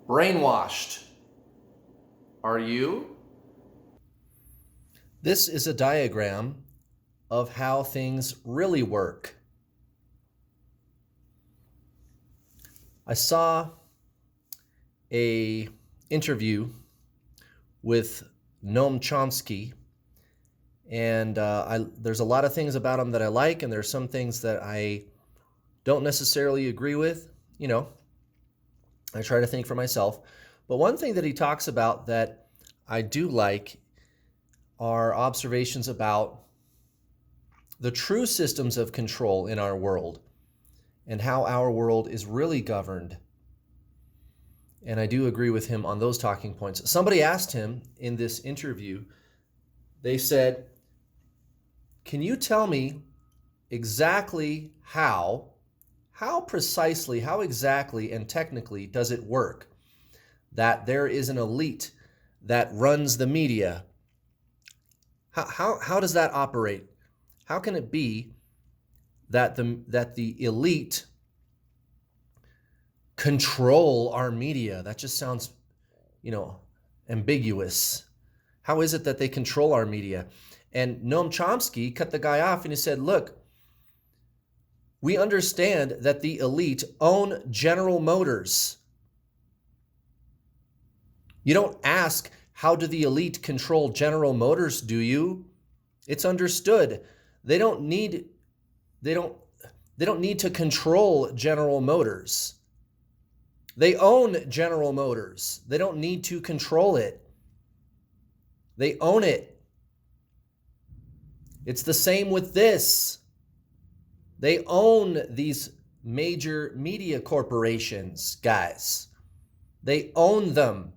Brainwashed. Are you? This is a diagram of how things really work. I saw a interview with Noam Chomsky, and there's a lot of things about him that I like, and there's some things that I don't necessarily agree with. I try to think for myself. But one thing that he talks about that I do like are observations about the true systems of control in our world and how our world is really governed. And I do agree with him on those talking points. Somebody asked him in this interview, they said, can you tell me exactly how precisely, how exactly and technically does it work that there is an elite that runs the media? How does that operate? How can it be that the elite control our media? That just sounds, ambiguous. How is it that they control our media? And Noam Chomsky cut the guy off and he said, look, we understand that the elite own General Motors. You don't ask, how do the elite control General Motors, do you? It's understood. They don't need to control General Motors. They own General Motors. They don't need to control it. They own it. It's the same with this. They own these major media corporations, guys. They own them.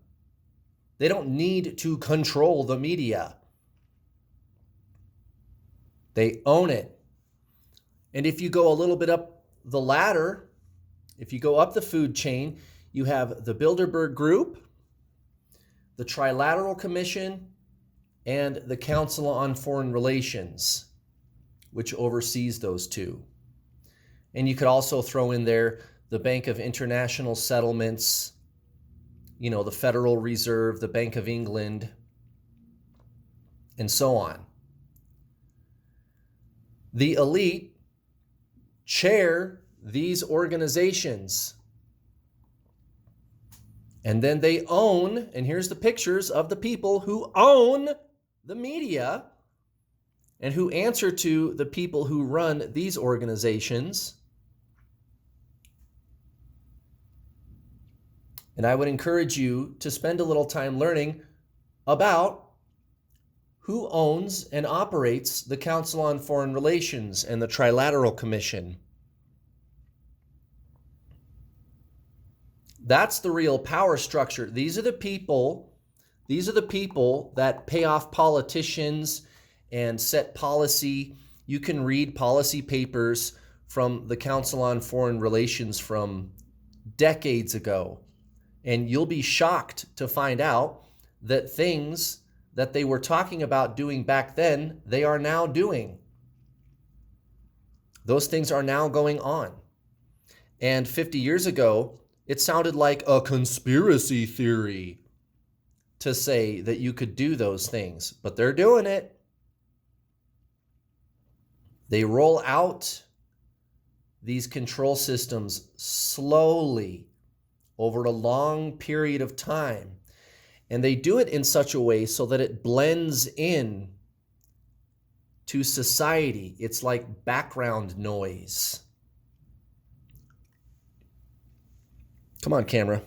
They don't need to control the media. They own it. And if you go a little bit up the ladder, if you go up the food chain, you have the Bilderberg Group, the Trilateral Commission, and the Council on Foreign Relations, which oversees those two. And you could also throw in there the Bank of International Settlements, the Federal Reserve, the Bank of England, and so on. The elite chair these organizations. And then they own, and here's the pictures of the people who own the media and who answer to the people who run these organizations. And I would encourage you to spend a little time learning about who owns and operates the Council on Foreign Relations and the Trilateral Commission. That's the real power structure. These are the people that pay off politicians and set policy. You can read policy papers from the Council on Foreign Relations from decades ago, and you'll be shocked to find out that things that they were talking about doing back then, they are now doing. Those things are now going on. And 50 years ago, it sounded like a conspiracy theory to say that you could do those things, but they're doing it. They roll out these control systems slowly over a long period of time. And they do it in such a way so that it blends in to society. It's like background noise. Come on, camera.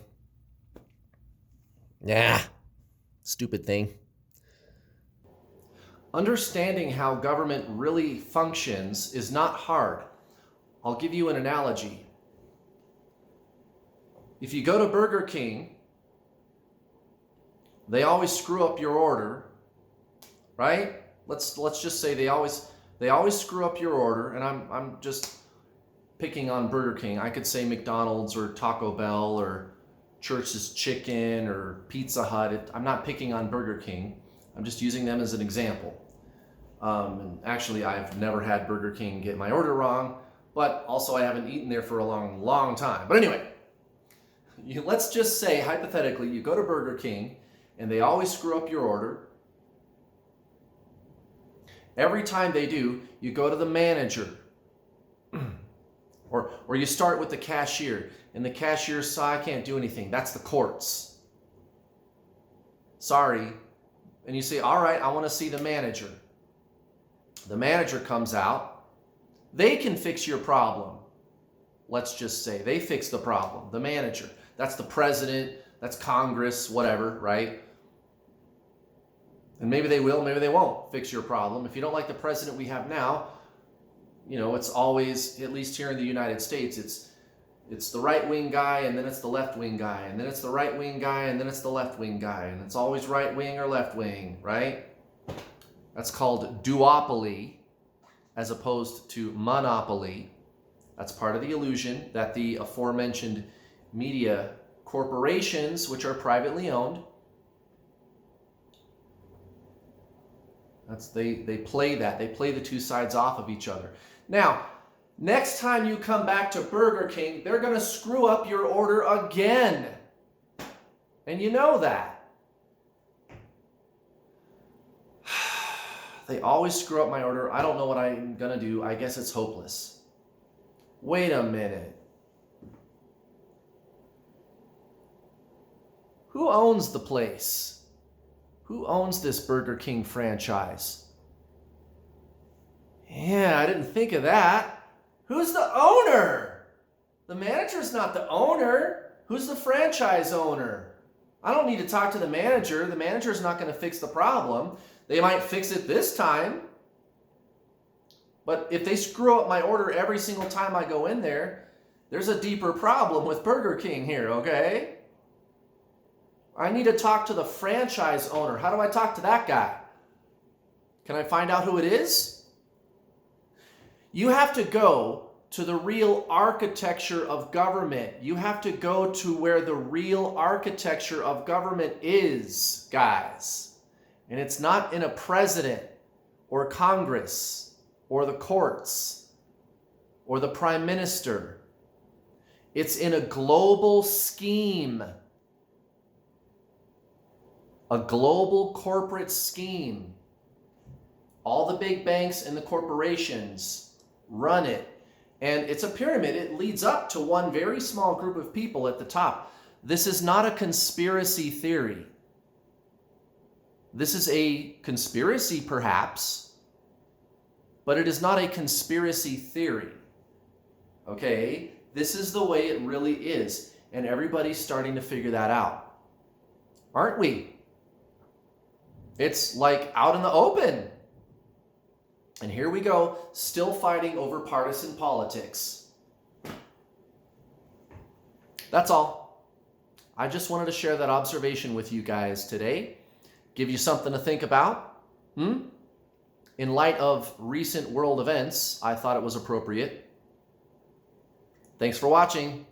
Yeah, stupid thing. Understanding how government really functions is not hard. I'll give you an analogy. If you go to Burger King, they always screw up your order, right? Let's just say they always screw up your order, and I'm just picking on Burger King. I could say McDonald's or Taco Bell or Church's Chicken or Pizza Hut. I'm not picking on Burger King. I'm just using them as an example. And actually, I've never had Burger King get my order wrong, but also I haven't eaten there for a long, long time. But anyway, let's just say, hypothetically, you go to Burger King and they always screw up your order. Every time they do, you go to the manager. Or you start with the cashier, and the cashier says, I can't do anything. That's the courts. Sorry. And you say, all right, I want to see the manager. The manager comes out. They can fix your problem. Let's just say they fix the problem. The manager. That's the president. That's Congress, whatever, right? And maybe they will, maybe they won't fix your problem. If you don't like the president we have now, you know, it's always, at least here in the United States, it's the right-wing guy, and then it's the left-wing guy, and then it's the right-wing guy, and then it's the left-wing guy, and it's always right-wing or left-wing, right? That's called duopoly, as opposed to monopoly. That's part of the illusion that the aforementioned media corporations, which are privately owned, they play that. They play the two sides off of each other. Now, next time you come back to Burger King, they're going to screw up your order again. And you know that. They always screw up my order. I don't know what I'm going to do. I guess it's hopeless. Wait a minute. Who owns the place? Who owns this Burger King franchise? Yeah, I didn't think of that. Who's the owner? The manager's not the owner. Who's the franchise owner? I don't need to talk to the manager. The manager's not going to fix the problem. They might fix it this time. But if they screw up my order every single time I go in there, there's a deeper problem with Burger King here, okay? I need to talk to the franchise owner. How do I talk to that guy? Can I find out who it is? You have to go to the real architecture of government. You have to go to where the real architecture of government is, guys. And it's not in a president or Congress or the courts or the prime minister. It's in a global scheme. A global corporate scheme. All the big banks and the corporations run it. And it's a pyramid. It leads up to one very small group of people at the top. This is not a conspiracy theory. This is a conspiracy, perhaps, but it is not a conspiracy theory. Okay? This is the way it really is. And everybody's starting to figure that out. Aren't we? It's like out in the open. And here we go, still fighting over partisan politics. That's all. I just wanted to share that observation with you guys today. Give you something to think about. In light of recent world events, I thought it was appropriate. Thanks for watching.